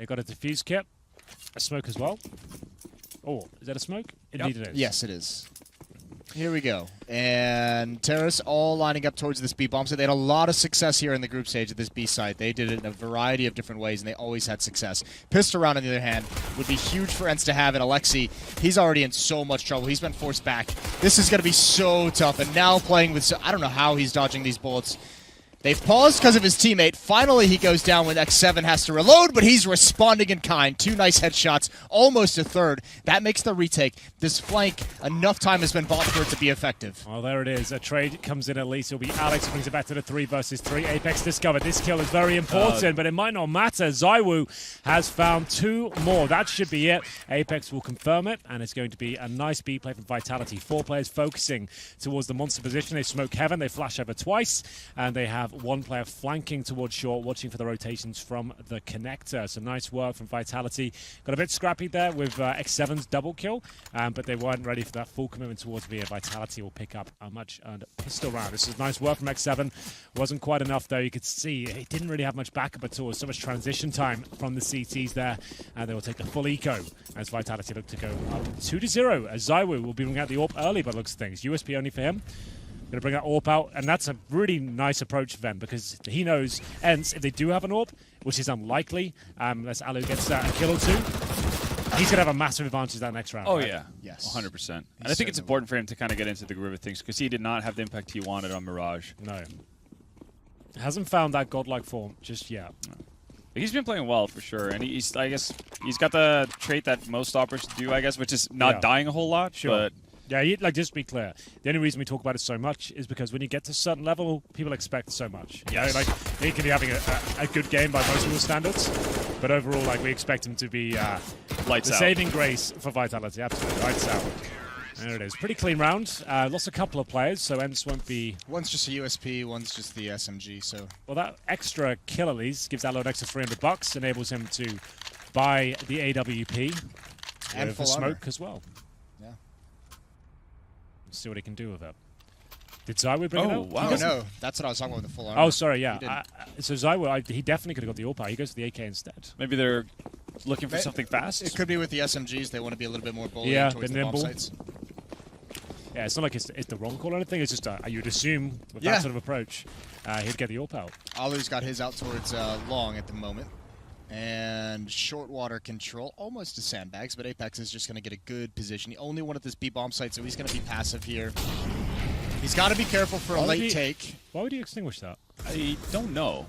They've got a defuse kit, a smoke as well. Oh, is that a smoke? Indeed it is. Yes, it is. Here we go. And Terrace all lining up towards this B bomb site. They had a lot of success here in the group stage at this B site. They did it in a variety of different ways, and they always had success. Pissed around, on the other hand, would be huge for ENCE to have. And Alexi, he's already in so much trouble. He's been forced back. This is going to be so tough. And now playing with... I don't know how he's dodging these bullets. They've paused because of his teammate. Finally, he goes down when X7 has to reload, but he's responding in kind. 2 nice headshots, almost a third. That makes the retake. This flank, enough time has been bought for it to be effective. Well, there it is. A trade comes in at least. It'll be Alex who brings it back to the 3 versus 3. Apex discovered. This kill is very important, but it might not matter. ZywOo has found 2 more. That should be it. Apex will confirm it, and it's going to be a nice B play from Vitality. 4 players focusing towards the monster position. They smoke heaven. They flash over twice, and they have 1 player flanking towards short, watching for the rotations from the connector. So nice work from Vitality. Got a bit scrappy there with X7's double kill, but they weren't ready for that full commitment towards B. Vitality will pick up a much-earned pistol round. This is nice work from X7. Wasn't quite enough, though. You could see it didn't really have much backup at all. So much transition time from the CTs there, and they will take the full eco as Vitality look to go up 2-0. As ZywOo will be bringing out the AWP early by the looks of things. USP only for him. Going to bring that AWP out, and that's a really nice approach for them because he knows ENCE, if they do have an AWP, which is unlikely, unless Alu gets a kill or 2, he's going to have a massive advantage that next round. Oh, right? yeah. Yes. 100%. And I think it's important for him to kind of get into the groove of things because he did not have the impact he wanted on Mirage. No. Hasn't found that godlike form just yet. No. He's been playing well for sure, and I guess he's got the trait that most stoppers do, I guess, which is not dying a whole lot. Sure. But yeah, like just to be clear, the only reason we talk about it so much is because when you get to a certain level, people expect so much. Yes. You know, like he can be having a good game by most people's standards, but overall, like we expect him to be lights the out. saving grace for Vitality. Absolutely, lights out. There it is. Pretty clean round. Lost a couple of players, so ENCE won't be... One's just a USP, one's just the SMG, so... Well, that extra kill at least gives Alo an extra $300, enables him to buy the AWP and with full smoke armor as well. Yeah. See what he can do with it. Did ZywOo bring it out? Wow. Oh, no, that's what I was talking about with the full armor. Oh, sorry, yeah. He didn't. So ZywOo, he definitely could have got the AWP. He goes to the AK instead. Maybe they're looking for something fast. It could be with the SMGs. They want to be a little bit more bullying Yeah, towards the the bomb nimble. sites. Yeah, it's not like it's the wrong call or anything. It's just you'd assume with that sort of approach, he'd get the AWP out. Alu's got his out towards long at the moment. And short water control, almost to sandbags, but Apex is just going to get a good position. He only wanted this B bomb site, so he's going to be passive here. He's got to be careful for a late take. Why would he extinguish that? I don't know.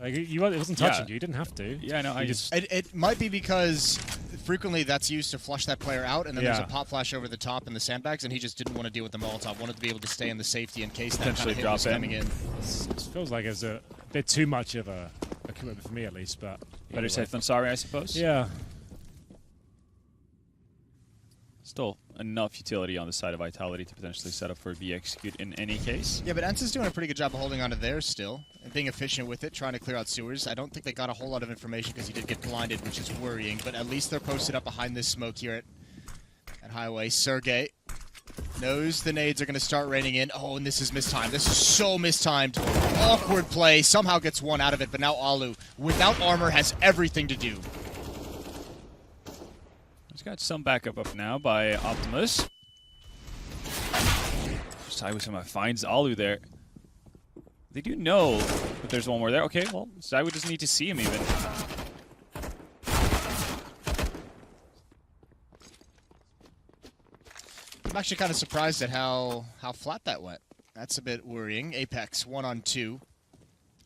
Like it wasn't touching you. You didn't have to. Yeah, I know. It might be because frequently that's used to flush that player out, and then there's a pop flash over the top in the sandbags, and he just didn't want to deal with the Molotov. Wanted to be able to stay in the safety in case that kind of hit was coming in. It feels like it's a bit too much of a commitment for me, at least. But better safe than sorry, I suppose. Yeah. Still enough utility on the side of Vitality to potentially set up for a B execute in any case. Yeah, but ENCE is doing a pretty good job of holding onto theirs still and being efficient with it, trying to clear out sewers. I don't think they got a whole lot of information because he did get blinded, which is worrying, but at least they're posted up behind this smoke here at Highway. Sergey knows the nades are going to start raining in. Oh, and this is mistimed. This is so mistimed. Awkward play. Somehow gets one out of it, but now Alu, without armor, has everything to do. He's got some backup up now by Optimus. ZywOo finds Alu there. They do know that there's one more there. Okay, well, ZywOo doesn't need to see him even. I'm actually kind of surprised at how flat that went. That's a bit worrying. Apex 1-on-2.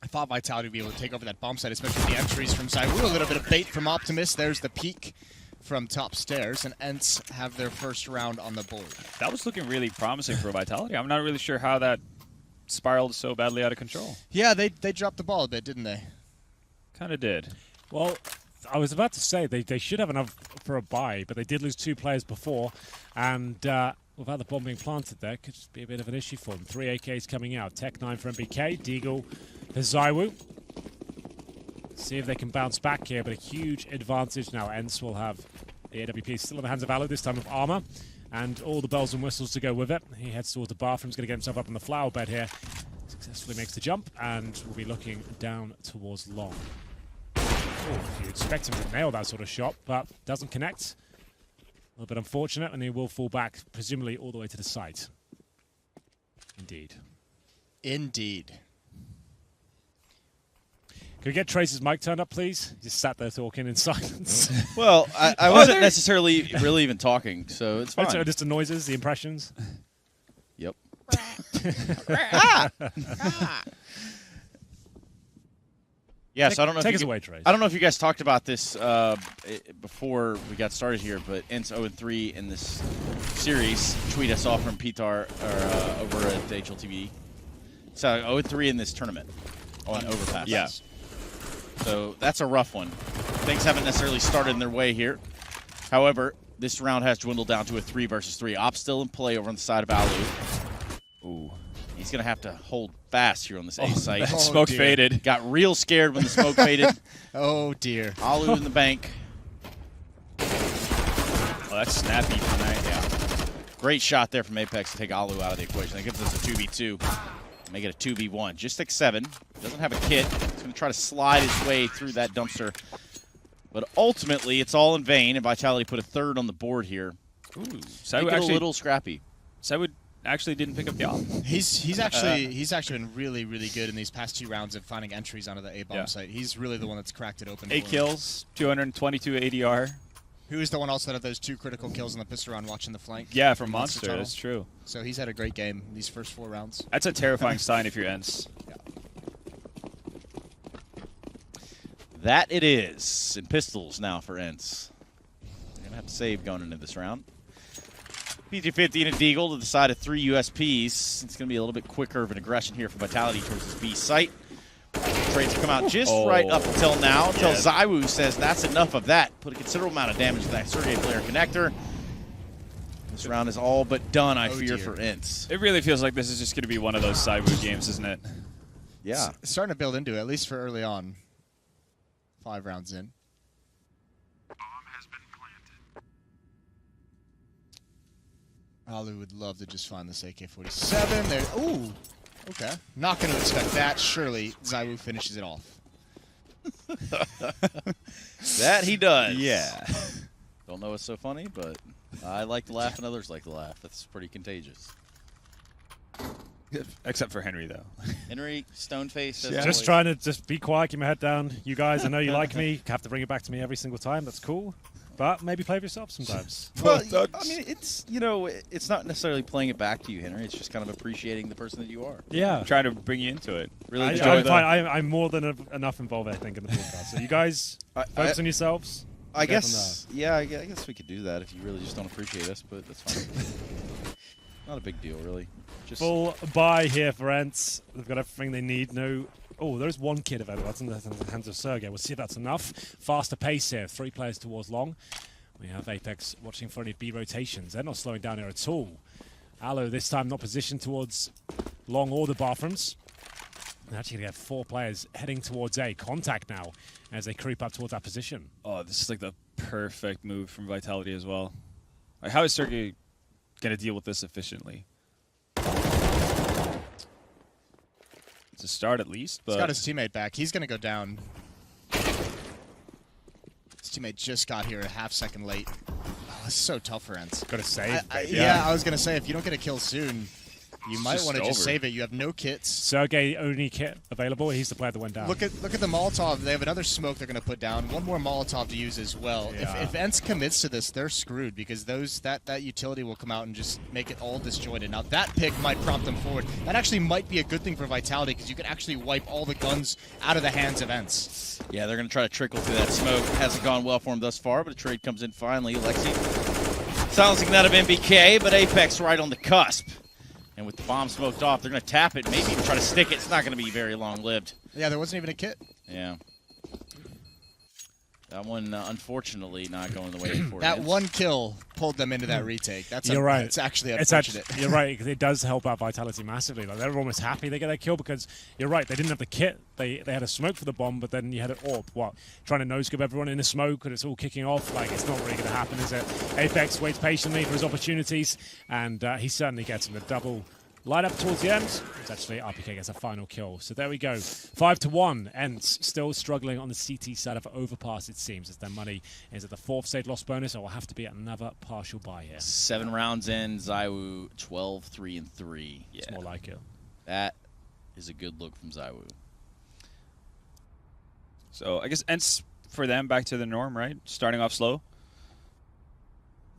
I thought Vitality would be able to take over that bomb site, especially the entries from ZywOo. A little bit of bait from Optimus. There's the peek from top stairs, and ENCE have their first round on the board. That was looking really promising for Vitality. I'm not really sure how that spiraled so badly out of control. Yeah, they dropped the ball a bit, didn't they? Kind of did. Well, I was about to say they should have enough for a buy, but they did lose 2 players before, and without the bomb being planted there, could just be a bit of an issue for them. 3 AKs coming out. Tech 9 for MBK, Deagle for ZywOo. See if they can bounce back here, but a huge advantage now. ENCE will have the AWP still in the hands of Alu, this time with armor, and all the bells and whistles to go with it. He heads towards the bathroom, he's going to get himself up on the flower bed here. Successfully makes the jump, and will be looking down towards long. Oh, huge. expect him to nail that sort of shot, but doesn't connect. A little bit unfortunate, and he will fall back, presumably all the way to the site. Indeed. Indeed. Can we get Trace's mic turned up, please? He just sat there talking in silence. Well, I wasn't necessarily really even talking, so it's fine. So just the noises, the impressions. Yep. Yeah, so I don't know. Take if us you, away, Trace. I don't know if you guys talked about this before we got started here, but ENCE 0-3 in this series. Tweet us off from Pitar over at HLTV. So 0-3 in this tournament on Overpass. Yeah. So that's a rough one. Things haven't necessarily started in their way here. However, this round has dwindled down to a 3 versus 3. Op still in play over on the side of Alu. Ooh. He's going to have to hold fast here on this A site. Oh, Smoke dear. faded. Got real scared when the smoke faded. Oh, dear. Alu in the bank. Oh, that's snappy tonight. Yeah. Great shot there from Apex to take Alu out of the equation. That gives us a 2v2. Make it a 2v1. Just takes 7. Doesn't have a kit. He's going to try to slide his way through that dumpster. But ultimately, it's all in vain, and Vitality put a 3rd on the board here. Ooh, Make Saiwu it a actually, little scrappy. Saiwu actually didn't pick up the op. He's actually been really good in these past 2 rounds of finding entries onto the A-bomb Yeah. site. He's really the one that's cracked it open. 8 for him. kills, 222 ADR. Who is the one also that had those 2 critical kills in the pistol round watching the flank? Yeah, from Monster Monster. Tunnel. That's true. So he's had a great game these first 4 rounds. That's a terrifying sign if you're ENCE. That it is. In pistols now for ENCE. They're going to have to save going into this round. PG-50 and a Deagle to the side of 3 USPs. It's going to be a little bit quicker of an aggression here for Vitality towards this B site. Trades have come out just right up until now, until Saiwu says that's enough of that. Put a considerable amount of damage to that Sergey player connector. This round is all but done, I fear, for ENCE. It really feels like this is just going to be one of those Saiwu games, isn't it? Yeah. It's starting to build into it, at least for early on. 5 rounds in. Alu would love to just find this AK-47. There. Ooh. Okay. Not going to expect that. Surely Saiwu finishes it off. That he does. Yeah. Don't know what's so funny, but I like to laugh and others like to laugh. That's pretty contagious. Except for Henry, though. Henry, Stoneface. Yeah. Just trying to just be quiet, keep my head down. You guys, I know you like me. Have to bring it back to me every single time. That's cool. But maybe play with yourself sometimes. Well, I mean, it's, you know, it's not necessarily playing it back to you, Henry. It's just kind of appreciating the person that you are. Yeah. I'm trying to bring you into it. Really I'm more than enough involved, I think, in the podcast. So you guys focus on yourselves. I guess, yeah, I guess we could do that if you really just don't appreciate us, but that's fine. Not a big deal, really. Just Full buy here for ENCE. They've got everything they need. No. Oh, there's 1 kid available. That's in the hands of Sergey. We'll see if that's enough. Faster pace here. 3 players towards long. We have Apex watching for any B rotations. They're not slowing down here at all. Alu this time not positioned towards long or the bathrooms. They're actually going to have 4 players heading towards A. Contact now as they creep up towards that position. Oh, this is like the perfect move from Vitality as well. Like, how is Sergey going to deal with this efficiently? It's a start at least, but He's got his teammate back. He's going to go down. His teammate just got here a half-second late. Oh, it's so tough for ENCE. Got to save. Yeah, I was going to say, if you don't get a kill soon, you might just want to just over. save it. You have no kits. Sergey, only kit available. He's the player that went down. Look at the Molotov. They have another smoke they're going to put down. 1 more Molotov to use as well. Yeah. If ENCE commits to this, they're screwed because that utility will come out and just make it all disjointed. Now that pick might prompt them forward. That actually might be a good thing for Vitality because you can actually wipe all the guns out of the hands of ENCE. yeah, they're going to try to trickle through that smoke. Hasn't gone well for him thus far, but a trade comes in finally. Lexi silencing that of MBK, but Apex right on the cusp. And with the bomb smoked off, they're going to tap it, maybe even try to stick it. It's not going to be very long-lived. Yeah, there wasn't even a kit. Yeah. That one, unfortunately, not going the way they thought. That 1 kill pulled them into that retake. That's You're right. It's actually It's unfortunate. you're right, because it does help out Vitality massively. Like, they're almost happy they get that kill because you're right, they didn't have the kit. They had a smoke for the bomb, but then you had an AWP. Trying to no-scope everyone in the smoke and it's all kicking off. Like, it's not really going to happen, is it? Apex waits patiently for his opportunities, and he certainly gets him. The double Light up towards the end. It's actually RPK gets a final kill. So there we go. 5-1. ENCE still struggling on the CT side of Overpass, it seems, as their money is at the 4th stage loss bonus. Or will have to be another partial buy here. 7 rounds in, ZywOo 12-3-3. Yeah, It's more like it. that is a good look from ZywOo. So I guess ENCE for them back to the norm, right? Starting off slow.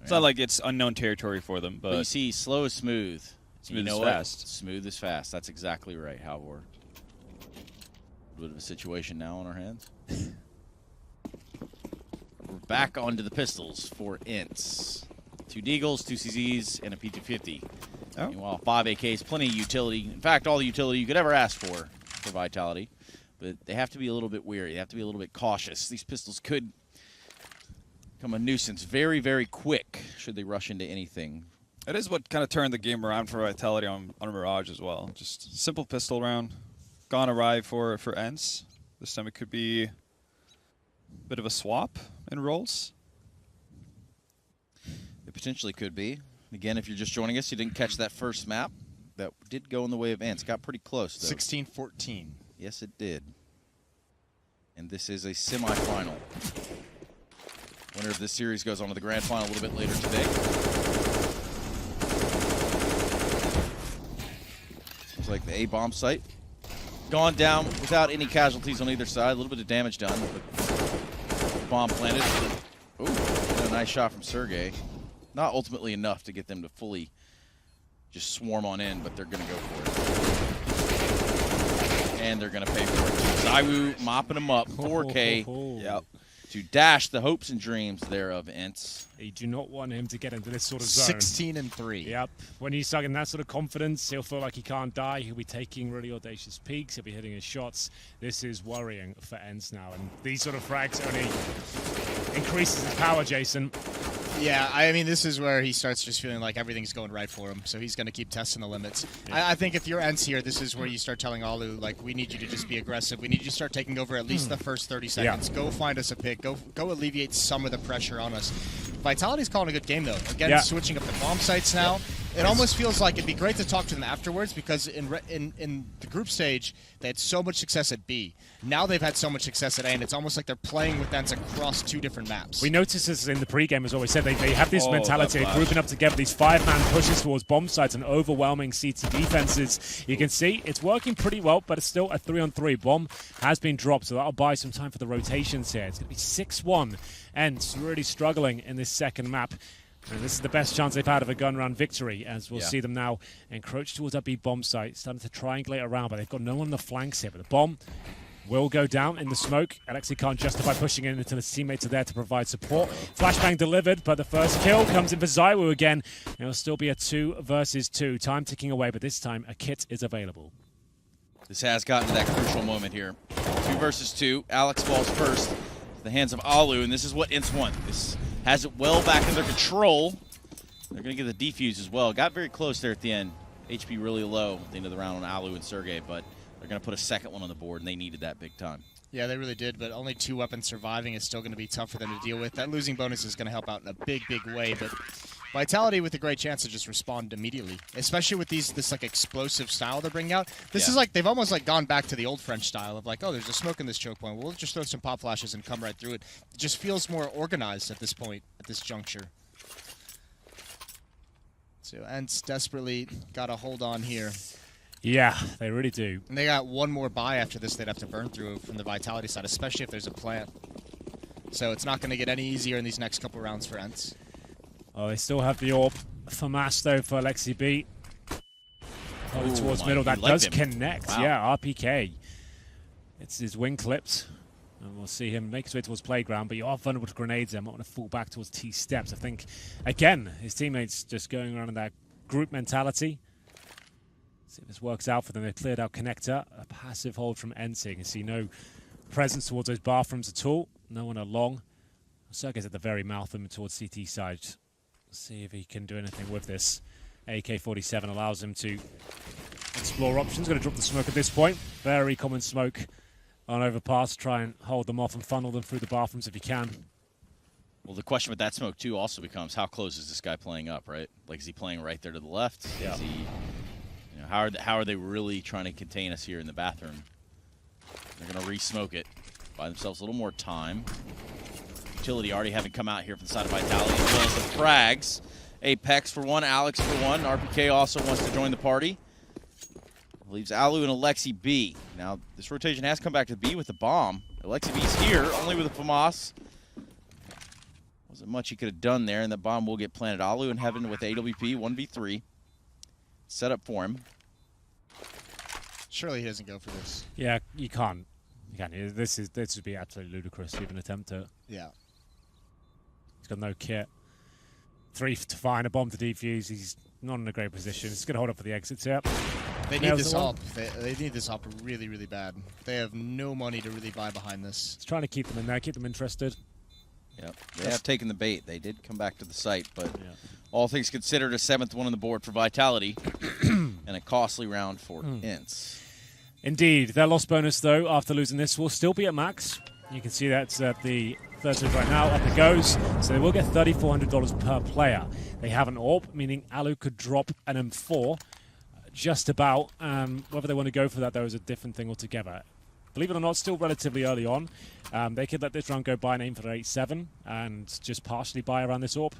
It's not like it's unknown territory for them, but you see, slow is smooth. Smooth you is know fast. What? Smooth is fast. That's exactly right, Halvor. A bit of a situation now on our hands. We're back onto the pistols for ENCE. 2 Deagles, 2 CZs, and a P250. Oh. Meanwhile, 5 AKs, plenty of utility. In fact, all the utility you could ever ask for Vitality. But they have to be a little bit wary. They have to be a little bit cautious. These pistols could become a nuisance very, very quick should they rush into anything. it is what kind of turned the game around for Vitality on Mirage as well. Just simple pistol round, gone awry for ENCE. This time it could be a bit of a swap in roles. It potentially could be. Again, if you're just joining us, you didn't catch that first map. That did go in the way of ENCE. Got pretty close, though. 16-14. Yes, it did. And this is a semifinal. Winner of this series goes on to the grand final a little bit later today. Seems like the A bomb site gone down without any casualties on either side. A little bit of damage done, but bomb planted. Ooh, a nice shot from Sergey. Not ultimately enough to get them to fully just swarm on in, but they're going to go for it. And they're going to pay for it. ZywOo mopping them up. 4K Yep. to dash the hopes and dreams there of ENCE. You do not want him to get into this sort of zone. 16-3. Yep. When he's stuck in that sort of confidence, he'll feel like he can't die. He'll be taking really audacious peaks. He'll be hitting his shots. This is worrying for ENCE now. And these sort of frags only increases his power, Jason. Yeah, I mean, this is where he starts just feeling like everything's going right for him, so he's going to keep testing the limits. Yeah. I think if you're ENCE here, this is where you start telling Alu, like, we need you to just be aggressive. We need you to start taking over at least the first 30 seconds. Go find us a pick. Go alleviate some of the pressure on us. Vitality's calling a good game, though. Again, switching up the bomb sites now. It almost feels like it'd be great to talk to them afterwards, because in the group stage, they had so much success at B. Now they've had so much success at A, and it's almost like they're playing with ENCE across 2 different maps. We noticed this in the pregame as well. We said they have this mentality of grouping up together, these 5-man pushes towards bomb sites and overwhelming CT defenses. You can see it's working pretty well, but it's still a 3-on-3. Bomb has been dropped, so that'll buy some time for the rotations here. It's going to be 6-1. ENCE really struggling in this second map. And this is the best chance they've had of a gun round victory, as we'll see them now encroach towards that B bomb site, starting to triangulate around, but they've got no one on the flanks here. But the bomb will go down in the smoke. Alexi can't justify pushing in until his teammates are there to provide support. Flashbang delivered, but the first kill comes in for ZywOo again. It'll still be a 2 versus 2. Time ticking away, but this time a kit is available. This has gotten to that crucial moment here. 2 versus 2. Alex falls first. The hands of Alu, and this is what ENCE want. This has it well back in their control. They're going to get the defuse as well. Got very close there at the end. HP really low at the end of the round on Alu and Sergey, but they're going to put a second one on the board, and they needed that big time. Yeah, they really did, but only 2 weapons surviving is still going to be tough for them to deal with. That losing bonus is going to help out in a big, big way, but Vitality with a great chance to just respond immediately, especially with this like explosive style they're bringing out. This is like they've almost like gone back to the old French style of like, oh, there's a smoke in this choke point. We'll just throw some pop flashes and come right through it. It just feels more organized at this point, at this juncture. So ENCE desperately got a hold on here. Yeah, they really do. And they got one more buy after this they'd have to burn through from the Vitality side, especially if there's a plant. So it's not going to get any easier in these next couple rounds for ENCE. Oh, they still have the AWP for Mass, though, for Alexi B. Towards middle. That does connect. Wow. Yeah, RPK. It's his wing clipped. And we'll see him make his way towards playground, but you are vulnerable to grenades. I'm not going to fall back towards T steps. I think, again, his teammates just going around in that group mentality. See if this works out for them. They've cleared out connector. A passive hold from ENCE. You can see no presence towards those bathrooms at all. No one along. Sergey's at the very mouth of him towards CT side. See if he can do anything with this. AK-47 allows him to explore options. Going to drop the smoke at this point. Very common smoke on Overpass. Try and hold them off and funnel them through the bathrooms if he can. Well, the question with that smoke, too, also becomes how close is this guy playing up, right? Like, is he playing right there to the left? Yeah. Is he You know, how are they really trying to contain us here in the bathroom? They're going to re-smoke it. Buy themselves a little more time. Utility already having come out here from the side of Vitality, as well as the frags. Apex for one, Alex for one. RPK also wants to join the party. Leaves Alu and Alexi B. Now, this rotation has come back to B with the bomb. Alexi B's here, only with a FAMAS. Wasn't much he could have done there, and the bomb will get planted. Alu in heaven with AWP, 1v3. Set up for him. Surely he doesn't go for this. Yeah, you can't. You can't. This would be absolutely ludicrous to even attempt it. Yeah. He's got no kit. 3 to find, a bomb to defuse. He's not in a great position. He's going to hold up for the exits here. They need this op. They need this op really, really bad. They have no money to really buy behind this. He's trying to keep them in there, keep them interested. Yep, they have taken the bait. They did come back to the site, but all things considered, a 7th one on the board for Vitality and a costly round for ENCE. Indeed. Their loss bonus, though, after losing this, will still be at max. You can see that's at the 30 right now. Up it goes. So they will get $3,400 per player. They have an AWP, meaning Alu could drop an M4 just about. Whether they want to go for that, though, is a different thing altogether. Believe it or not, still relatively early on. They could let this round go by and aim for 8-7 and just partially buy around this AWP.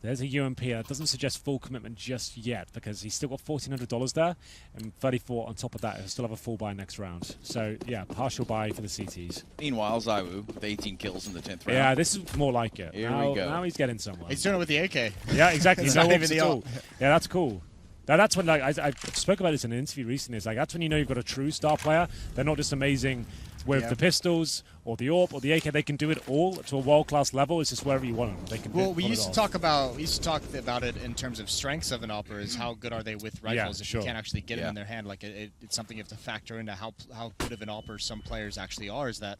There's a UMP. That doesn't suggest full commitment just yet because he's still got $1,400 there and 34 on top of that. He'll still have a full buy next round. So, yeah, partial buy for the CTs. Meanwhile, Zywoo with 18 kills in the 10th round. Yeah, this is more like it. Here we go. Now he's getting somewhere. He's doing it with the AK. Yeah, exactly. It's No not even AWPs the at all. AWP. Yeah, that's cool. Now, that's when, like, I spoke about this in an interview recently. It's like, that's when you know you've got a true star player. They're not just amazing with the pistols or the AWP or the AK. They can do it all to a world-class level. It's just wherever you want them. They can. Well, we used to talk about it in terms of strengths of an opera. Is how good are they with rifles? If you can't actually get it in their hand, like it's something you have to factor into how good of an opera some players actually are. Is that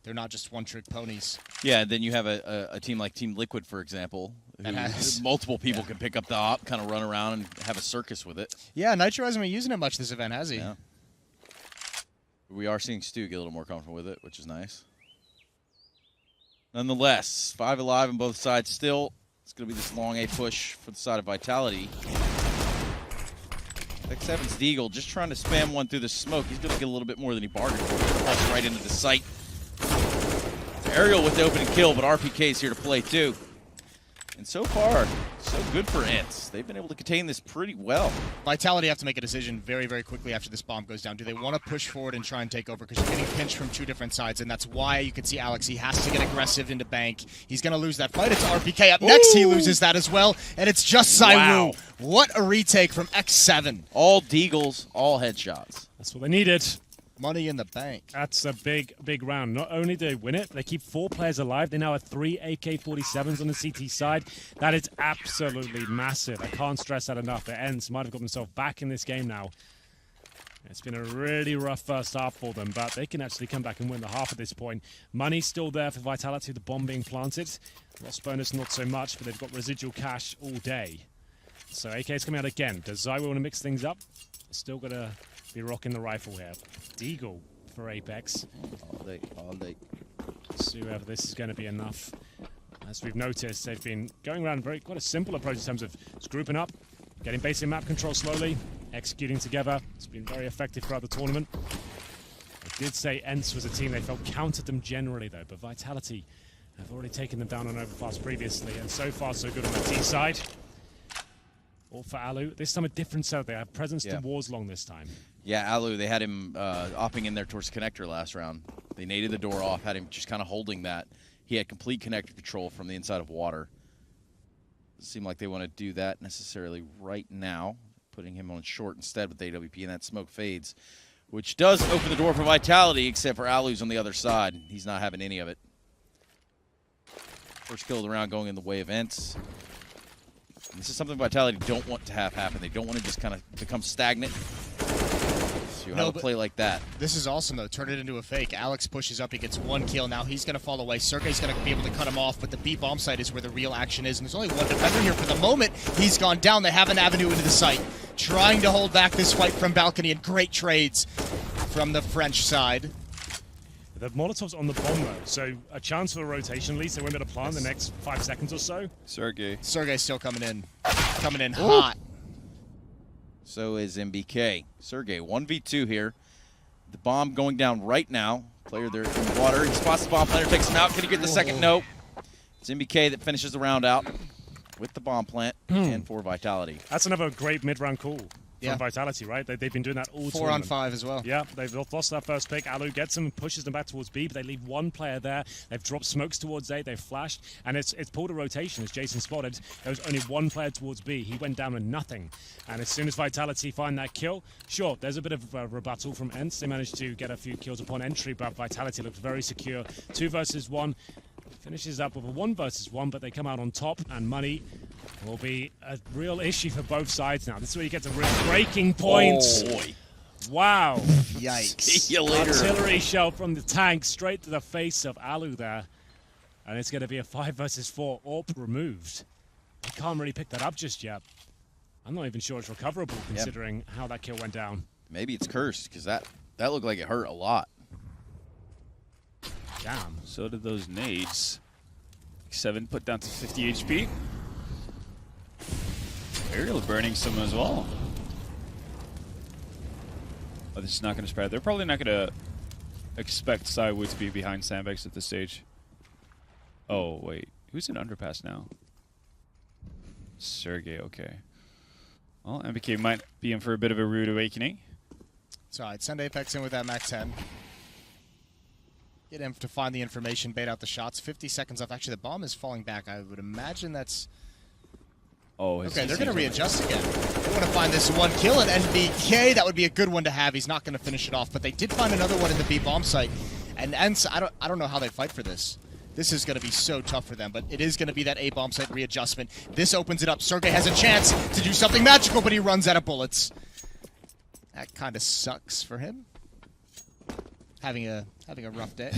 they're not just one-trick ponies. Yeah, and then you have a team like Team Liquid, for example, who multiple people can pick up the op, kind of run around and have a circus with it. Yeah, Nitro hasn't been using it much this event, has he? Yeah. We are seeing Stu get a little more comfortable with it, which is nice. Nonetheless, 5 alive on both sides still. It's going to be this long A push for the side of Vitality. X7's Deagle just trying to spam one through the smoke. He's going to get a little bit more than he bargained for. Press right into the site. Aerial with the opening kill, but RPK's here to play too. And so far, so good for ENCE. They've been able to contain this pretty well. Vitality have to make a decision very, very quickly after this bomb goes down. Do they want to push forward and try and take over? Because you're getting pinched from 2 different sides, and that's why you can see Alex. He has to get aggressive into bank. He's going to lose that fight. It's RPK up next. He loses that as well, and it's just Zywoo. Wow. What a retake from X7. All Deagles, all headshots. That's what they needed. Money in the bank. That's a big, big round. Not only do they win it, they keep 4 players alive. They now have 3 AK-47s on the CT side. That is absolutely massive. I can't stress that enough. The ENCE might have got themselves back in this game now. It's been a really rough first half for them, but they can actually come back and win the half at this point. Money's still there for Vitality, the bomb being planted. Loss bonus, not so much, but they've got residual cash all day. So AK's coming out again. Does Zywoo want to mix things up? Still got to be rocking the rifle here. Deagle for Apex. All day. See whether this is going to be enough. As we've noticed, they've been going around quite a simple approach in terms of just grouping up, getting basic map control slowly, executing together. It's been very effective throughout the tournament. I did say ENCE was a team they felt countered them generally, though, but Vitality have already taken them down on Overpass previously, and so far so good on the T side. All for Alu. This time a different setup. They have presence to Warslong this time. Yeah, Alu, they had him opping in there towards connector last round. They naded the door off, had him just kind of holding that. He had complete connector control from the inside of water. Doesn't seem like they want to do that necessarily right now. Putting him on short instead with AWP, and that smoke fades, which does open the door for Vitality, except for Alu's on the other side. He's not having any of it. First kill of the round going in the way of ENCE. And this is something Vitality don't want to have happen. They don't want to just kind of become stagnant. So you have a play like that. This is awesome, though. Turn it into a fake. Alex pushes up. He gets 1 kill. Now he's going to fall away. Sergey's going to be able to cut him off, but the B bomb site is where the real action is. And there's only 1 defender here for the moment. He's gone down. They have an avenue into the site. Trying to hold back this fight from balcony, and great trades from the French side. The Molotov's on the bomb, though, so a chance for a rotation at least. They won't be able to plan the next 5 seconds or so. Sergey's still coming in. Coming in hot. So is MBK. Sergey, 1v2 here. The bomb going down right now. Player there in the water. He spots the bomb. Planter takes him out. Can he get the second? Nope. It's MBK that finishes the round out with the bomb plant and 4 Vitality. That's another great mid-round call from Yeah. Vitality, right? They've been doing that all 4 on 5 as well. Yeah, they've lost that first pick. Alu gets them and pushes them back towards B, but they leave one player there. They've dropped smokes towards A, they've flashed, and it's pulled a rotation, as Jason spotted. There was only one player towards B. He went down with nothing. And as soon as Vitality find that kill, sure, there's a bit of a rebuttal from ENCE. They managed to get a few kills upon entry, but Vitality looked very secure. 2 versus 1. Finishes up with a 1 versus 1, but they come out on top, and money will be a real issue for both sides now. This is where you get to real breaking points. Oh, boy. Yikes. Wow. See you later. Artillery shell from the tank straight to the face of Alu there. And it's going to be a 5 versus 4 AWP removed. I can't really pick that up just yet. I'm not even sure it's recoverable considering how that kill went down. Maybe it's cursed because that looked like it hurt a lot. Damn. So did those nades. 7 put down to 50 HP. Aerial burning some as well. Oh, this is not going to spread. They're probably not going to expect Cywood to be behind sandbags at this stage. Oh, wait. Who's in Underpass now? Sergey, okay. Well, MBK might be in for a bit of a rude awakening. It's all right. Send Apex in with that Mac 10. Get him to find the information, bait out the shots. 50 seconds left. Actually, the bomb is falling back. I would imagine that's... Oh, Okay, they're going to readjust again. They want to find this one kill, and NBK, that would be a good one to have. He's not going to finish it off, but they did find another one in the B bomb site. And ENCE, I don't know how they fight for this. This is going to be so tough for them, but it is going to be that A bomb site readjustment. This opens it up. Sergey has a chance to do something magical, but he runs out of bullets. That kind of sucks for him. Having a rough day.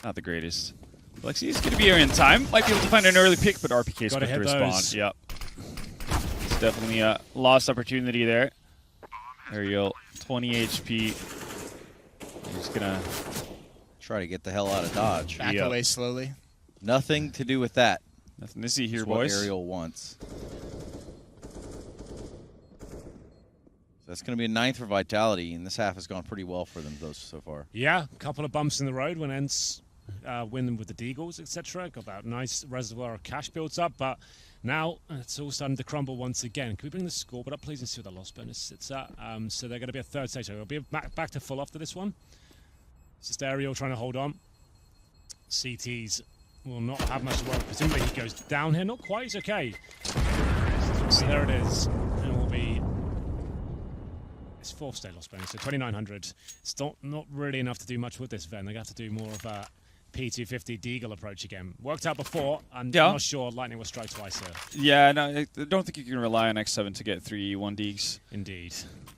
Not the greatest. Lexi is going to be here in time. Might be able to find an early pick, but RPK's quick to respond. those. Yep. It's definitely a lost opportunity there. Ariel, 20 HP. He's going to Try to get the hell out of Dodge. Back away slowly. Nothing to do with that. nothing to see here, That's what boys. Ariel wants. That's going to be a 9th for Vitality, and this half has gone pretty well for them so far. Yeah, a couple of bumps in the road when ENCE win them with the Deagles, etc. Got that nice reservoir of cash built up, but now it's all starting to crumble once again. Can we bring the scoreboard up, please, and see what the loss bonus sits at? So they're going to be a 3rd stage. So it'll be back to full after this one. It's just Ariel trying to hold on. CTs will not have much to work. Presumably he goes down here. Not quite. He's okay. So there it is. And it will be... It's 4th stage loss bonus, so 2,900. It's not really enough to do much with this Ven. They have to do more of a P250 Deagle approach again. Worked out before. I'm not sure Lightning will strike twice here. Yeah, no, I don't think you can rely on X7 to get 3 1Ds. Indeed.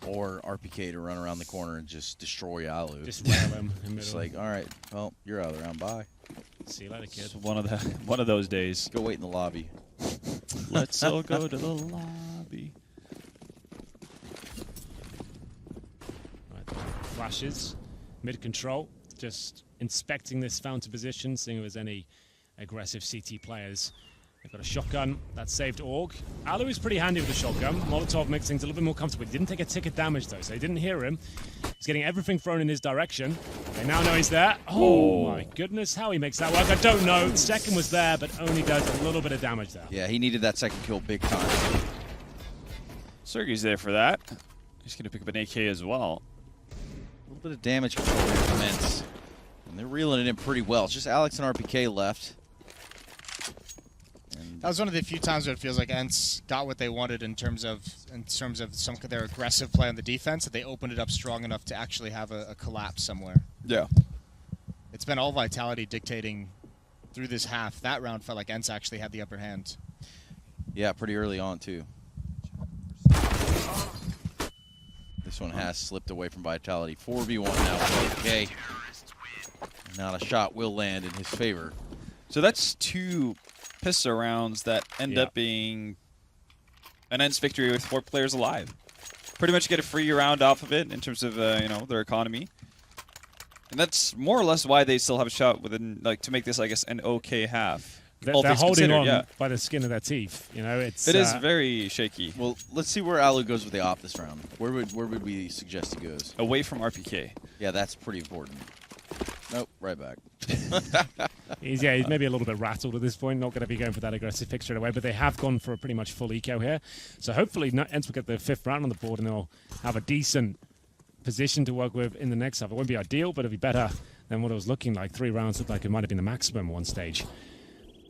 Or RPK to run around the corner and just destroy Alu. Just rail him in the It's middle. like, all right, well, you're out of the round. Bye. See you later, kid. It's one of those days. Go wait in the lobby. Let's all go to the lobby. Right, flashes, mid control, just inspecting this fountain position, seeing if there's any aggressive CT players. They've got a shotgun that saved Org. Alu is pretty handy with the shotgun. Molotov makes things a little bit more comfortable. He didn't take a tick of damage though, so they didn't hear him. He's getting everything thrown in his direction. They now know he's there. Oh my goodness, how he makes that work, I don't know. The second was there, but only does a little bit of damage there. Yeah, he needed that second kill big time. Sergey's there for that. He's going to pick up an AK as well. A little bit of damage control here from ENCE. And they're reeling it in pretty well. It's just Alex and RPK left. And That was one of the few times where it feels like ENCE got what they wanted in terms of some of their aggressive play on the defense, that they opened it up strong enough to actually have a collapse somewhere. Yeah. It's been all Vitality dictating through this half. That round felt like ENCE actually had the upper hand. yeah, pretty early on, too. This one has slipped away from Vitality. 4v1 now for RPK. Now a shot will land in his favor. So that's 2 pistol rounds that end up being an ENCE victory with 4 players alive. Pretty much get a free round off of it in terms of their economy, and that's more or less why they still have a shot within to make this, I guess, an okay half. all they're things holding considered, on yeah. by the skin of their teeth. You know, It is very shaky. Well, let's see where Alu goes with the op this round. Where would we suggest he goes? Away from RPK. Yeah, that's pretty important. Nope, right back. he's maybe a little bit rattled at this point. Not going to be going for that aggressive pick straight away, but they have gone for a pretty much full eco here. So hopefully, ENCE will get the 5th round on the board, and they'll have a decent position to work with in the next half. It won't be ideal, but it'll be better than what it was looking like. 3 rounds looked like it might have been the maximum at one stage.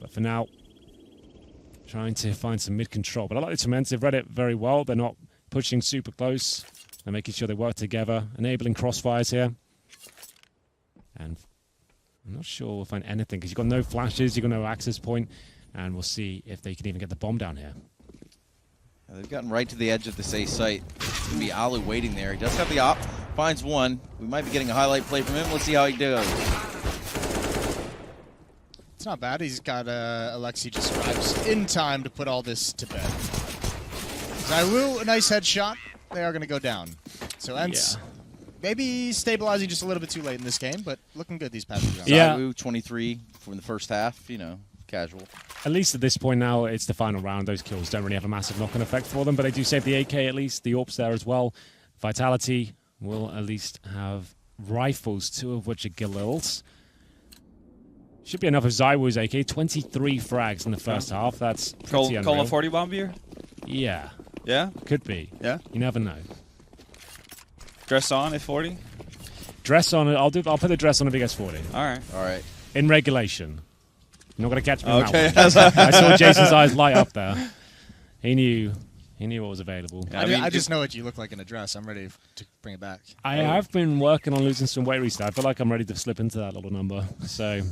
But for now, trying to find some mid-control. But I like the ENCE. They've read it very well. They're not pushing super close. They're making sure they work together, enabling crossfires here. And I'm not sure we'll find anything because you've got no flashes, you've got no access point, and we'll see if they can even get the bomb down here. Yeah, they've gotten right to the edge of this A site. It's going to be Alu waiting there. He does have the op, finds one. We might be getting a highlight play from him. Let's see how he does. It's not bad. He's got Alexi just arrives in time to put all this to bed. Zywoo, a nice headshot. They are going to go down. So ENCE maybe stabilizing just a little bit too late in this game, but looking good these past few rounds. Yeah. Zywoo, 23 from the first half, casual. At least at this point now, it's the final round. Those kills don't really have a massive knock-on effect for them, but they do save the AK at least. The AWP's there as well. Vitality will at least have rifles, 2 of which are Galils. Should be enough of Zywoo's AK. 23 frags in the first half. That's pretty unreal. Call a 40 bomb here? Yeah, Yeah? could be. Yeah? You never know. Dress on at 40? Dress on it. I'll put the dress on if he gets 40. All right. All right. In regulation. You're not going to catch me on Okay. that one. I saw Jason's eyes light up there. He knew what was available. Yeah, I just know what you look like in a dress. I'm ready to bring it back. I have been working on losing some weight recently. I feel like I'm ready to slip into that little number. So,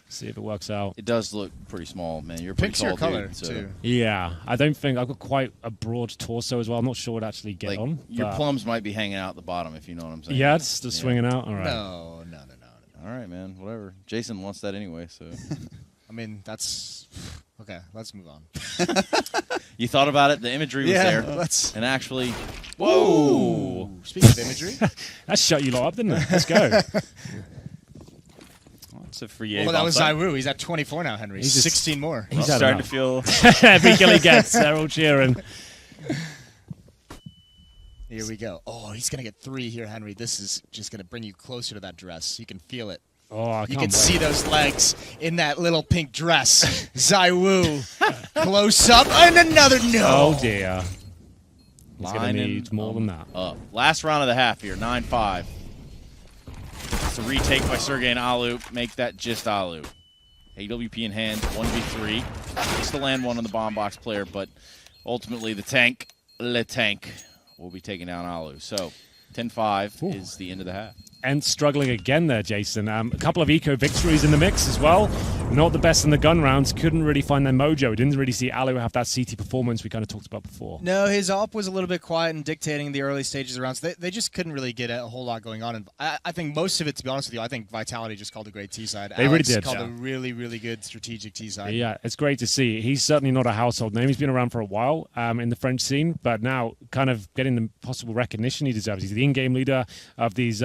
see if it works out. It does look pretty small, man. You're a pretty Pink's your tall color, dude, so. too. Yeah, I don't think I've got quite a broad torso as well. I'm not sure what actually get Like, on. your but- plums might be hanging out the bottom, if you know what I'm saying. Yeah, it's just swinging out. All right. No. All right, man. Whatever. Jason wants that anyway, so. I mean, that's... Okay, let's move on. You thought about it. The imagery was there. let's... And actually, Whoa! Speaking of imagery... That shut you lot up, didn't it? Let's go. It's a free well, that was Zywoo. He's at 24 now, Henry. He's just- 16 more. He's I'm had starting to enough. feel... Every kill he gets, they're all cheering. Here we go. Oh, he's going to get 3 here, Henry. This is just going to bring you closer to that dress. You can feel it. Oh, I You can't can wait. see those legs in that little pink dress. Zywoo. Close up. And another no. Oh, dear. He's going to lining need more than that. up. Last round of the half here, 9-5. It's a retake by Sergey and Alu. Make that just Alu. AWP in hand, 1v3. Needs to land one on the bomb box player, but ultimately the tank, Le Tank, will be taking down Alu. So 10-5 is the end of the half. And struggling again there, Jason. A couple of eco victories in the mix as well. Not the best in the gun rounds. Couldn't really find their mojo. Didn't really see Alu have that CT performance we kind of talked about before. No, his op was a little bit quiet and dictating the early stages around. So they just couldn't really get a whole lot going on. And I think most of it, to be honest with you, I think Vitality just called a great T side. They really did. Called a really, really good strategic T side. Yeah, it's great to see. He's certainly not a household name. He's been around for a while in the French scene, but now kind of getting the possible recognition he deserves. He's the in-game leader of these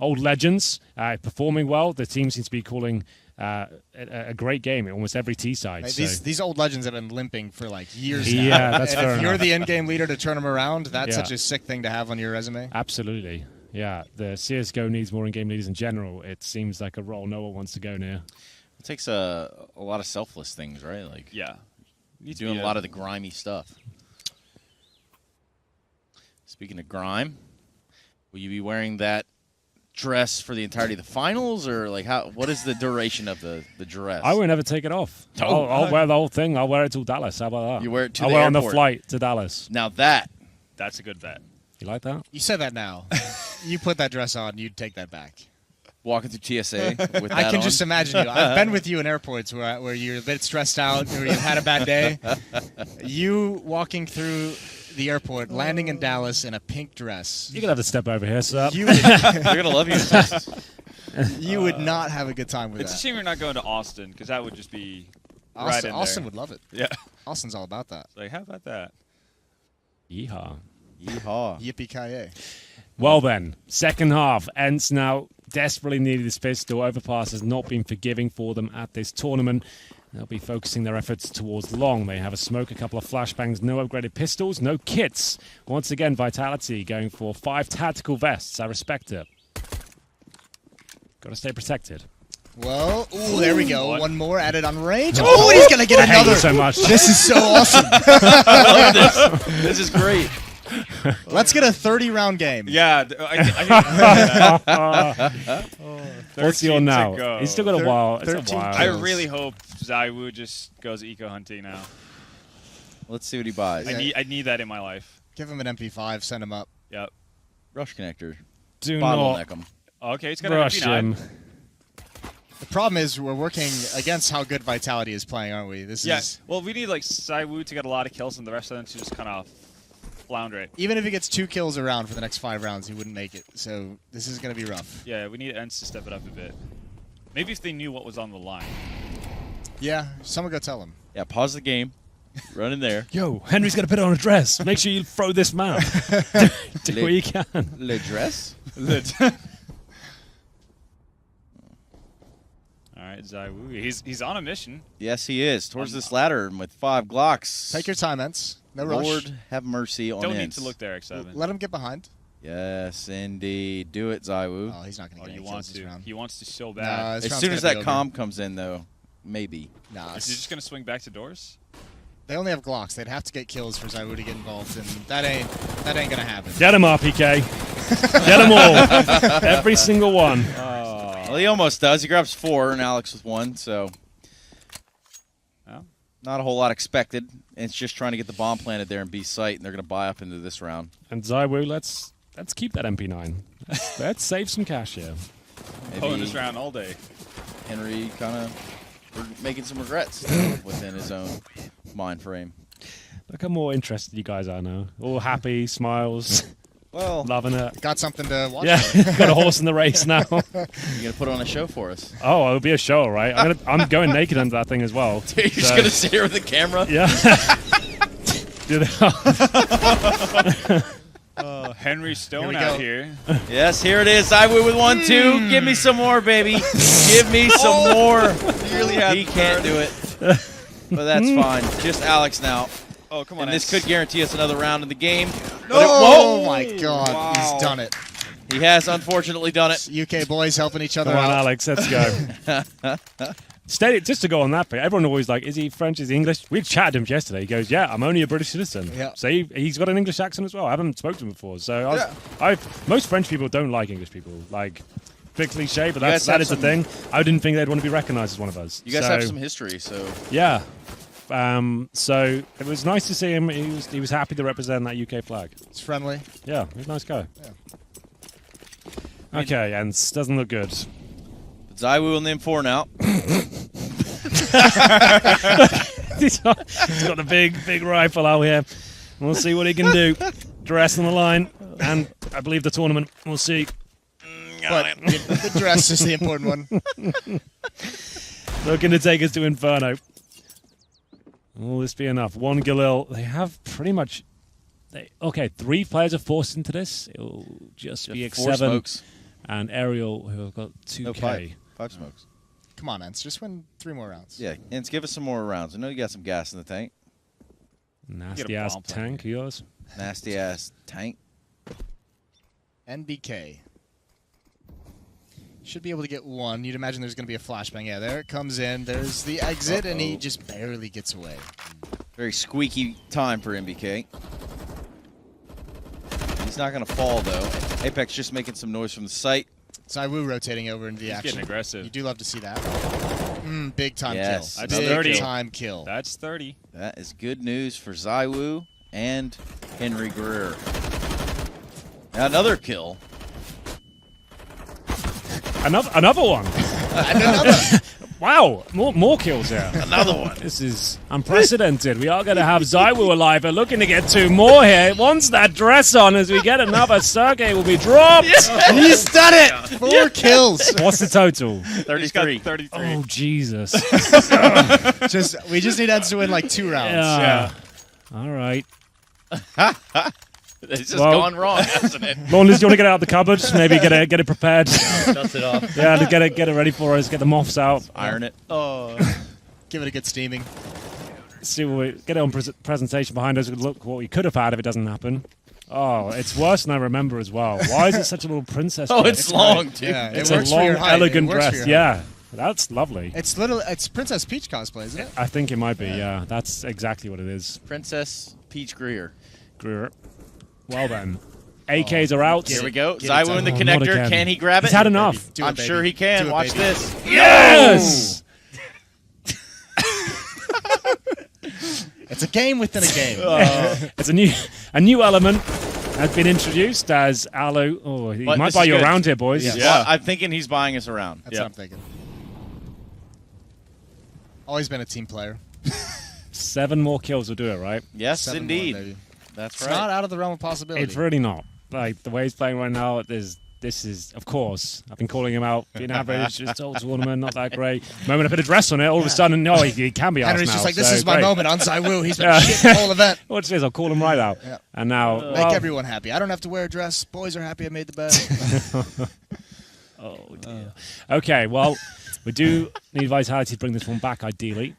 old legends, performing well. The team seems to be calling a great game in almost every T side. Like, so. these old legends have been limping for like years now. Yeah, that's and fair if you're enough. the in-game leader to turn them around, that's Yeah. such a sick thing to have on your resume. Absolutely. Yeah, the CSGO needs more in-game leaders in general. It seems like a role no one wants to go near. It takes a lot of selfless things, right? Like Yeah. you're doing a lot of the grimy stuff. Speaking of grime, will you be wearing that dress for the entirety of the finals, or like what is the duration of the dress? I won't ever take it off. Oh, I'll wear the whole thing. I'll wear it till Dallas. How about that? You wear it to I'll the wear it on the airport. flight to Dallas. Now That's a good bet. You like that? You said that now. You put that dress on, you'd take that back. walking through TSA with that I can on. just imagine you. I've been with you in airports where you're a bit stressed out or you've had a bad day. You walking through the airport, landing in Dallas in a pink dress. You're going to have to step over here, sir. You They're gonna love you. you would not have a good time with It's a that. shame you're not going to Austin, because that would just be right in there. Austin would love it. Yeah. Austin's all about that. Like, how about that? Yeehaw. Yeehaw. Yippee-ki-yay. Well then, second half. ENCE now desperately needed this pistol. Overpass has not been forgiving for them at this tournament. They'll be focusing their efforts towards long. They have a smoke, a couple of flashbangs, no upgraded pistols, no kits. Once again, Vitality going for 5 tactical vests. I respect it. Got to stay protected. Well, ooh, there we go. What? One more added on range. Oh, and he's going to get I hate another. you so much. This is so awesome. I love this. This is great. Let's get a 30-round game. Yeah, I What's he on now? Go. He's still got a while. It's a 13 while. I really hope ZywOo just goes eco hunting now. Let's see what he buys. I need that in my life. Give him an MP5. Send him up. Yep. Rush connector. Do Bottleneck not him. Okay, he's gonna rush him. The problem is we're working against how good Vitality is playing, aren't we? This Yeah. is Well, we need like ZywOo to get a lot of kills, and the rest of them to just kind of flounder it. even if he gets 2 kills around for the next 5 rounds, he wouldn't make it. So this is going to be rough. Yeah, we need ENCE to step it up a bit. Maybe if they knew what was on the line. Yeah, someone go tell him. Yeah, pause the game. Run in there. Yo, Henry's going to put on a dress. Make sure you throw this man. Do what you can. Le dress? Alright, ZywOo. He's on a mission. Yes, he is. Towards this ladder and with 5 Glocks. Take your time, ENCE. No rush. Lord have mercy on Don't need ENCE. to look there, X7. Let him get behind. Yes, indeed. Do it, ZywOo. Oh, he's not going Oh, to get you any want kills this to. round. He wants to so Nah, bad. this As round's soon as gonna that be over. comm comes in, though, maybe. Nah, Is he just going to swing back to doors? they only have Glocks. They'd have to get kills for ZywOo to get involved, and that ain't going to happen. Get him, RPK. Get them all. Every single one. Well, he almost does. He grabs 4 and Alex with 1, so Well, not a whole lot expected. And it's just trying to get the bomb planted there in B site, and they're going to buy up into this round. And ZywOo, let's keep that MP9. Let's save some cash here. pulling this round all day. Henry kind of making some regrets within his own mind frame. Look how more interested you guys are now. All happy, smiles, Well, loving it. Got something to watch Yeah, for. got a horse in the race now. you're going to put on a show for us. Oh, it'll be a show, right? I'm going naked under that thing as well. You're just So- going to sit here with the camera? Yeah. Henry Stone we out go. here. Yes, here it is. ZywOo with 1-2. Give me some more, baby. Give me some more. He can't do it. But that's fine. Just Alex now. Oh, come on, And this ENCE. could guarantee us another round in the game. Oh my God, Wow. he's done it. He has unfortunately done it. UK boys helping each other Come on, out. Alex, let's go. Just to go on that bit, everyone always like, is he French, is he English? We chatted him yesterday. He goes, yeah, I'm only a British citizen. Yeah. So he's got an English accent as well. I haven't spoken to him before. So most French people don't like English people. Like, big cliche, but guys that have is the some- thing. I didn't think they'd want to be recognized as one of us. You guys So, have some history, so Yeah. So it was nice to see him. He was happy to represent that UK flag. It's friendly. Yeah, he's a nice guy. Okay, and doesn't look good. but ZywOo in the M4 now. He's got the big rifle out here. We'll see what he can do. Dress on the line, and I believe the tournament. We'll see. But the dress is the important one. Looking to take us to Inferno. Will this be enough? One Galil. They have pretty much. Okay, 3 players are forced into this. It'll just be Four X7 smokes. and Ariel, who have got 2K. No, 5. 5 smokes. Come on, ENCE. Just win 3 more rounds. Yeah, and give us some more rounds. I know you got some gas in the tank. Nasty ass bomb plan. tank, yours. Nasty ass tank. NBK. Should be able to get 1. You'd imagine there's going to be a flashbang. Yeah, there it comes in. There's the exit, and he just barely gets away. Very squeaky time for MBK. He's not going to fall, though. Apex just making some noise from the site. ZywOo rotating over into the He's action. getting aggressive. You do love to see that. Big time Yes. kill. That's Big 30. time kill. That's 30. That is good news for ZywOo and Henry Greer. Now another kill. Another one. And another. Wow, more kills here. Another one. This is unprecedented. We are going to have ZywOo alive. We're looking to get 2 more here. Once that dress on, as we get another, Sergey will be dropped. He's done it! 4 kills. What's the total? He's got 33. Oh, Jesus. We just need ENCE to win like 2 rounds. Yeah. All right. It's just Well- gone wrong, hasn't it? Lonely, do you want to get it out of the cupboard? Maybe get it prepared. Dust it off. Yeah, to get it ready for us. Get the moths out. Iron it. Get Give it a good steaming. See what we get it on presentation behind us. Look what we could have had if it doesn't happen. Oh, it's worse than I remember as well. Why is it such a little princess Oh, dress? it's long, too. Yeah, It's it a works long, for your height. elegant It works for dress. your height. Yeah, that's lovely. It's Princess Peach cosplay, isn't it? I think it might be, yeah. That's exactly what it is. Princess Peach Greer. Greer. Well then. AKs are out. Here we go. Get it Zywoo done. in the Oh, not connector. again. Can he grab it? He's had enough. Do it, I'm baby. sure he can. Do it, Watch baby. this. Yes! It's a game within a game. It's a new element has been introduced as Alu. Oh, he But might this buy is you good. around here, boys. Yeah. Well, I'm thinking he's buying us around. That's what I'm thinking. Always been a team player. 7 more kills will do it, right? Yes, 7 more, indeed. baby. That's It's right. not out of the realm of possibility. It's really not. Like, the way he's playing right now, this is, of course, I've been calling him out. Being average, just old tournament, not that great. Moment I put a dress on it, all of a sudden, no, he can be asked Henry's now. just like, this so is my great. moment on Zywoo. He's been shit the whole event. What it is, I'll call him right out. Yeah. And now, Make well, everyone happy. I don't have to wear a dress. Boys are happy I made the bet. oh dear. Okay, well, we do need Vitality to bring this one back, ideally.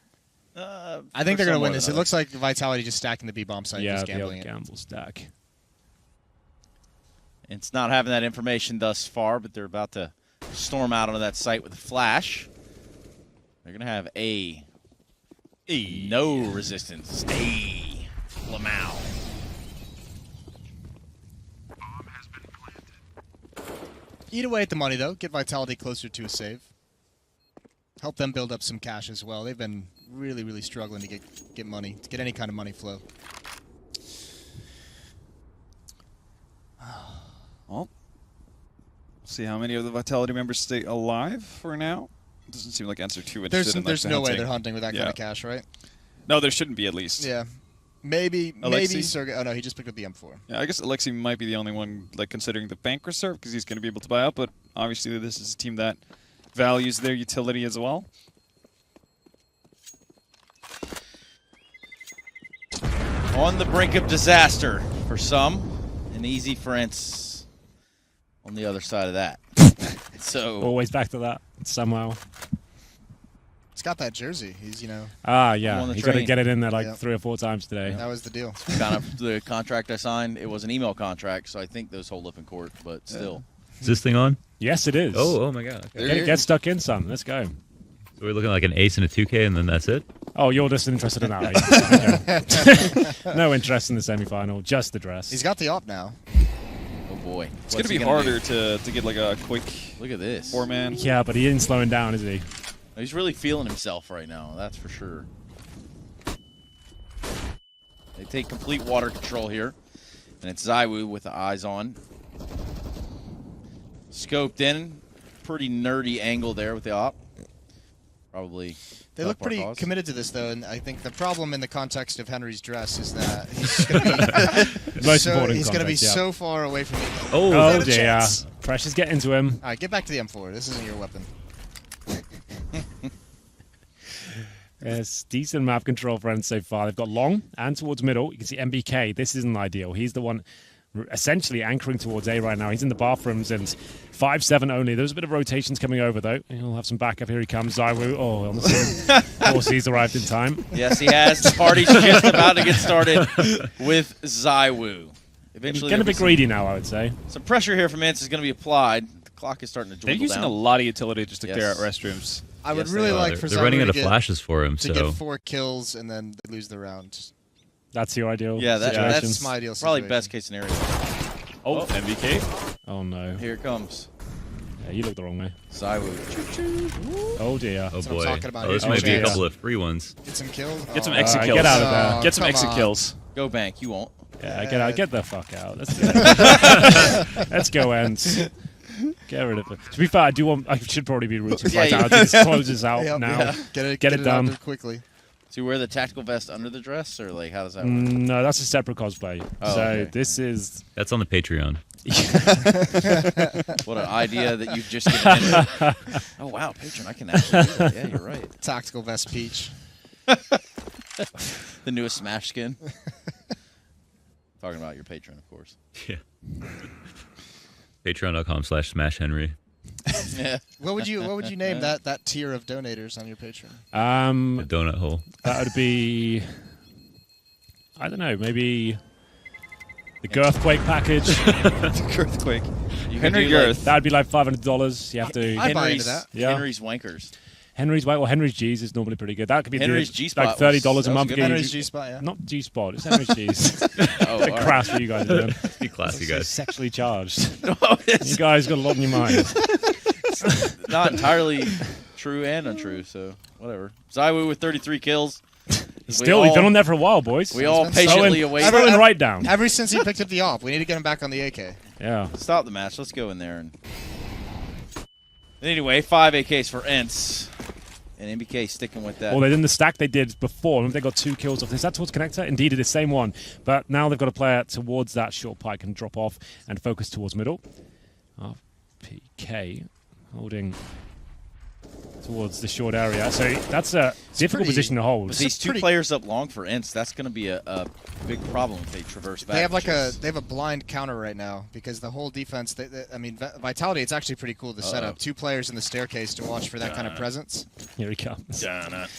I think they're going to win this. It than looks like Vitality just stacking the B-bomb site, Yeah, just the old gambling it. gamble stack. It's not having that information thus far, but they're about to storm out onto that site with a flash. They're going to have no resistance. Lamau. Eat away at the money, though. Get Vitality closer to a save. Help them build up some cash as well. They've been really, really struggling to get money, to get any kind of money flow. Well, see how many of the Vitality members stay alive for now. Doesn't seem like ENCE are too interested in There's the no way hunting. they're hunting with that kind Yeah. of cash, right? No, there shouldn't be at least. Yeah. Maybe Alexei? Sergey. Oh, no, he just picked up the M4. Yeah, I guess Alexei might be the only one like considering the bank reserve because he's going to be able to buy out. But obviously, this is a team that values their utility as well. On the brink of disaster for some, and easy for ENCE on the other side of that. So Always back to that somehow. He's got that jersey. He's, you know, Ah, I'm yeah. on the He's got to train. get it in there like Yeah. 3 or 4 times today. that was the deal. kind of the contract I signed, it was an email contract, so I think those hold up in court, but still. Is this thing on? Yes, it is. Oh my god. Okay. Get stuck in, son. Let's go. So we're looking like an ace and a 2K, and then that's it? Oh, you're just interested in that, are you? Okay. No interest in the semi-final, just the dress. He's got the op now. Oh boy. It's going to be harder to get like a quick Look at this. 4-man. Yeah, but he isn't slowing down, is he? He's really feeling himself right now, that's for sure. They take complete water control here. And it's Zywoo with the eyes on. Scoped in. Pretty nerdy angle there with the op. Probably. They help look our pretty cause. committed to this, though, and I think the problem in the context of Henry's dress is that he's going to be, Most important he's gonna be context, yeah. so far away from me. Oh, Oh, Not a dear. chance. Pressure's getting to him. All right, get back to the M4. This isn't your weapon. Yes, decent map control for ENCE so far. They've got long and towards middle. You can see MBK. This isn't ideal. He's the one essentially anchoring towards A right now. He's in the bathrooms and 5-7 only. There's a bit of rotations coming over, though. He'll have some backup. Here he comes. Zywoo. Oh, on the scene. Of course, he's arrived in time. Yes, he has. The party's just about to get started with Zywoo. Eventually, Getting a there'll be bit greedy now, I would say. some pressure here from ENCE is going to be applied. The clock is starting to They're dwindle using down. a lot of utility just to clear out Yes. restrooms. I would Yes, really they are. like for they're running Zywoo out to of get, flashes for him, to so get 4 kills and then they lose the round. That's your ideal Yeah, situation. That's my ideal Probably situation. best case scenario. Oh, MVK. Oh, no. Here it comes. Yeah, you look the wrong way. Zywoo. Oh, dear. oh That's what I'm boy. talking about. Oh, this Here's might your be a chance. couple of free ones. Get some kills. Get some Oh, exit kills. Get out of there. Get some come exit on. kills. Go bank. You won't. Yeah, get out. Get the fuck out. Let's do it. Let's go, ENCE. Get rid of it. To be fair, I should probably be rooting for Yeah, you- Vitality to close this out Yep, now. yeah. Get it Get it out done. there quickly. Do you wear the tactical vest under the dress, or like how does that work? No, that's a separate cosplay. Oh, so okay. this is That's on the Patreon. What an idea that you've just given him. Oh wow, patron, I can actually do that. Yeah, you're right. Tactical vest peach. The newest Smash skin. Talking about your patron, of course. Yeah. Patreon.com/SmashHenry. Yeah. What would you name that tier of donators on your Patreon? A donut hole. That would be, I don't know, maybe the Girthquake package. Earthquake. You can Henry do, like, Girth. That'd be like $500. You have to. I buy into that. Yeah. Henry's Wankers. Henry's White or Henry's G's is normally pretty good. That could be Henry's G-Spot like $30 a month. good. Henry's G-Spot, yeah. Not G-Spot. It's Henry's G's. Oh, Bit all right. crass what you guys are doing. Be classy, guys. Sexually charged. Oh, it's You guys got a lot in your mind. not entirely true and untrue, so whatever. Zywoo with 33 kills. Still, all- he's been on there for a while, boys. We all been so patiently Throwing- await. throwing right down. Ever since he picked up the op, we need to get him back on the AK. Yeah. Stop the match. Let's go in there. And anyway, 5 AKs for ENCE. And MBK sticking with that. Well, they didn't the stack they did before. Remember, they got 2 kills off. Is that towards connector? Indeed, it is the same one. But now they've got a player towards that short pike and drop off and focus towards middle. RPK holding towards the short area. So that's a difficult pretty- position to hold. With these two pretty- players up long for ENCE, that's going to be a big problem if they traverse back. They have which is- they have a blind counter right now because the whole defense. I mean, Vitality. It's actually pretty cool to set up 2 players in the staircase to watch for that kind of presence. Here he comes. Dun it.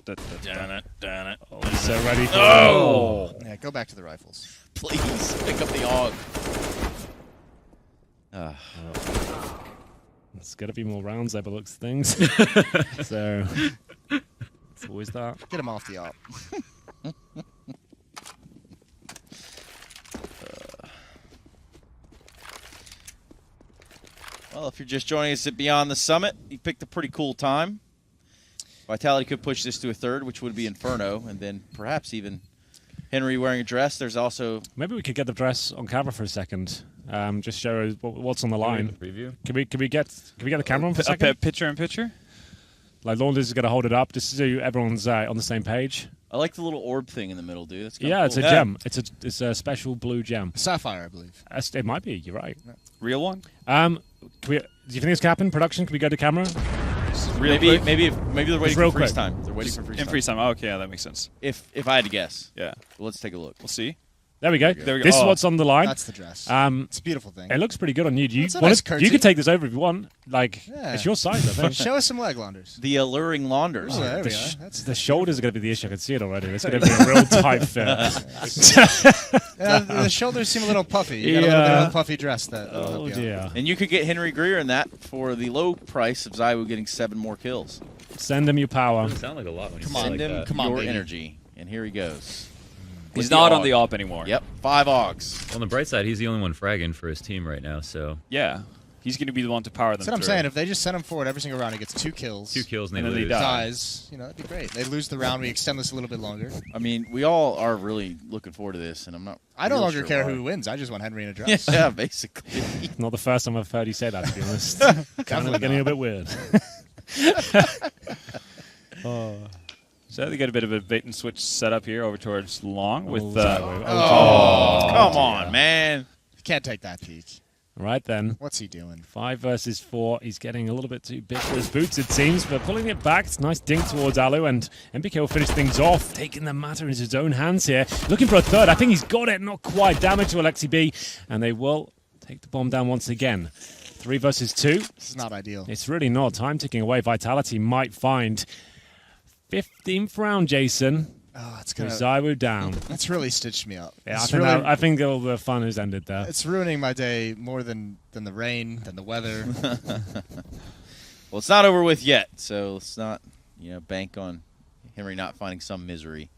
Dun it. Dun it. So ready for Oh! Yeah, go back to the rifles. Please pick up the AUG. It's got to be more rounds there, but looks things. So it's always that. Get him off the op. Well, if you're just joining us at Beyond the Summit, you picked a pretty cool time. Vitality could push this to a third, which would be Inferno, and then perhaps even Henry wearing a dress. There's also Maybe we could get the dress on camera for a second. Just show us what's on the line. Preview. Can we get the camera on for a second? Picture-in-picture? Like Launders is going to hold it up just so everyone's on the same page. I like the little orb thing in the middle, dude. That's kinda Yeah, cool. it's a gem. It's a special blue gem. Sapphire, I believe. It might be. You're right. Real one? Can we, do you think this can happen? Production? Can we go to camera? Real Maybe quick? maybe they're waiting real for freeze quick. time. They're waiting for freeze In time. freeze time. Oh, okay, yeah, that makes sense. If I had to guess, Yeah. let's take a look. We'll see. There we go. There we go. This is Oh. what's on the line. That's the dress. It's a beautiful thing. It looks pretty good on you. Do you, It's a want nice it- curtsy. you could take this over if you want. Like, Yeah. it's your size, I think. Show us some leg launders. The alluring launders. Oh, there we The are. sh- That's The shoulders are going to be the issue. I can see it already. It's going to be a real tight fit. the shoulders seem a little puffy. You got a little bit of a puffy dress that. that'll Oh, help you out. dear. And you could get Henry Greer in that for the low price of Zywoo getting 7 more kills. Send him your power. Doesn't sound like a lot when you Come say on, it like Send him that. Come on, your baby. energy. And here he goes. He's With the not on AUG. the op anymore. Yep, 5 AUGs. On the bright side, he's the only one fragging for his team right now, so Yeah. He's going to be the one to power them That's what I'm through. saying. If they just send him forward every single round, he gets 2 kills. 2 kills and And they then they lose. die. Dies. You know, that'd be great. They lose the round. We extend this a little bit longer. I mean, we all are really looking forward to this, and I'm not. I no real longer sure care why. who wins. I just want Henry in a dress. Yeah, basically. Not the first time I've heard you say that, to be honest. kind of getting a bit weird. So they get a bit of a bait and switch setup here over towards long with Zywoo. Oh, come on, man. You can't take that peek. Right then. What's he doing? 5 versus 4. He's getting a little bit too big for his boots, it seems, but pulling it back. It's a nice dink towards Alu, and MBK will finish things off, taking the matter into his own hands here. Looking for a third. I think he's got it. Not quite. Damage to Alexi B, and they will take the bomb down once again. 3 versus 2. This is not ideal. It's really not. Time ticking away. Vitality might find 15th round, Jason. Oh, it's With gonna. Zywu down. That's really stitched me up. Yeah, It's I think all the fun has ended there. It's ruining my day more than the rain, than the weather. Well, it's not over with yet, so let's not, bank on Henry not finding some misery.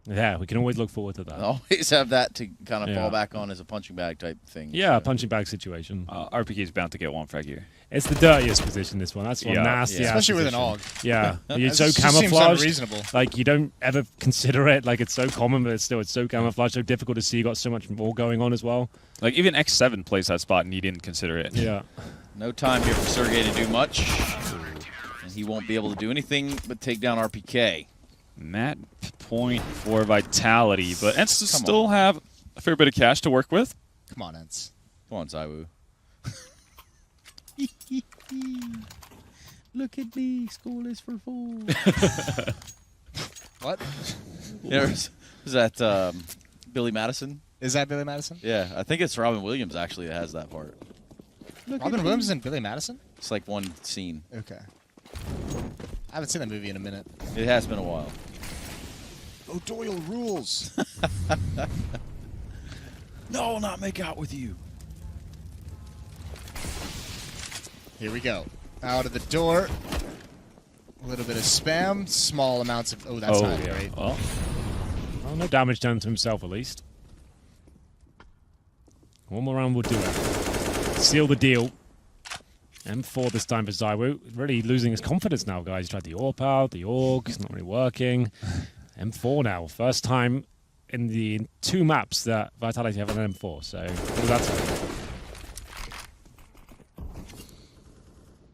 Yeah, we can always look forward to that. Always have that to kind of Yeah. fall back on as a punching bag type thing. Yeah, a so. punching bag situation. RPK is bound to get 1 frag here. It's the dirtiest position, this one. That's one Yeah. nasty Yeah. ass Especially with an position. AUG. Yeah. It's so It just seems camouflaged. unreasonable. Like, you don't ever consider it. Like, it's so common, but it's so camouflaged, so difficult to see. You got so much more going on as well. Like, even X7 plays that spot and he didn't consider it. Yeah. No time here for Sergey to do much, and he won't be able to do anything but take down RPK. Mat point for Vitality, but ENCE Come still have a fair bit of cash to work with. Come on, ENCE. Come on, Zywoo. Look at me, school is for fools. What? Was that Billy Madison? Is that Billy Madison? Yeah, I think it's Robin Williams actually that has that part. Robin Williams and Billy Madison? It's like one scene. Okay. I haven't seen that movie in a minute. It has been a while. O'Doyle rules. No, I'll not make out with you. Here we go. Out of the door. A little bit of spam. Small amounts of... Oh, that's not great. Well, no damage done to himself, at least. One more round will do it. Seal the deal. M4 this time for Zywoo. Really losing his confidence now, guys. He tried the AWP out, the AUG. It's not really working. M4 now. First time in the 2 maps that Vitality have an M4. So, what does that say?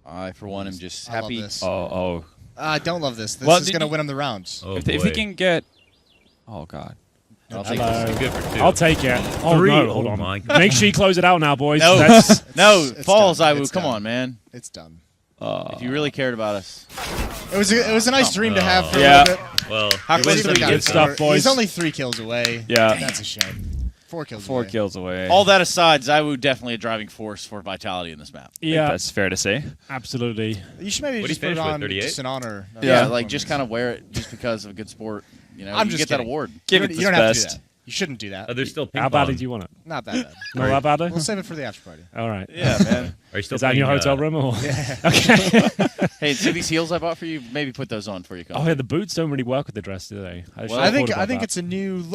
I, for one, am just I love happy. this. Oh. I don't love this. This Well, is going to win him the round. Oh, If he can get... Oh, God. I'll take Hello. this. Good for 2. I'll take it. Oh, Three. no, hold Oh on. my God. Make sure you close it out now, boys. No, That's, no, it's fall, done. Zywoo. It's Come done. on, man. It's done. If you really cared about us. It was a nice dream to have for Yeah. a little bit. Well, How He close was did we even get? good stuff, boys. He's only 3 kills away. Yeah. That's a shame. 4 kills 4 away. kills away. All that aside, Zywoo definitely a driving force for Vitality in this map. I think yeah, that's fair to say. absolutely. You should maybe What'd just he put it finish with, on 38? just in honor. of Yeah, his like just performance. kind of wear it just because of a good sport. You know, I'm you just get that kidding. award. Give You it don't- the you don't have to do best. that. You shouldn't do that. there's still ping How pong. badly do you want it? Not that bad. Not that badly? We'll save it for the after party. All right. Yeah, man. Are you still Is that in your playing, hotel room? Or? Yeah. Okay. Hey, see these heels I bought for you? Maybe put those on for you. Oh, yeah, the boots don't really work with the dress, do they? Well, I think thought about that. it's a new look.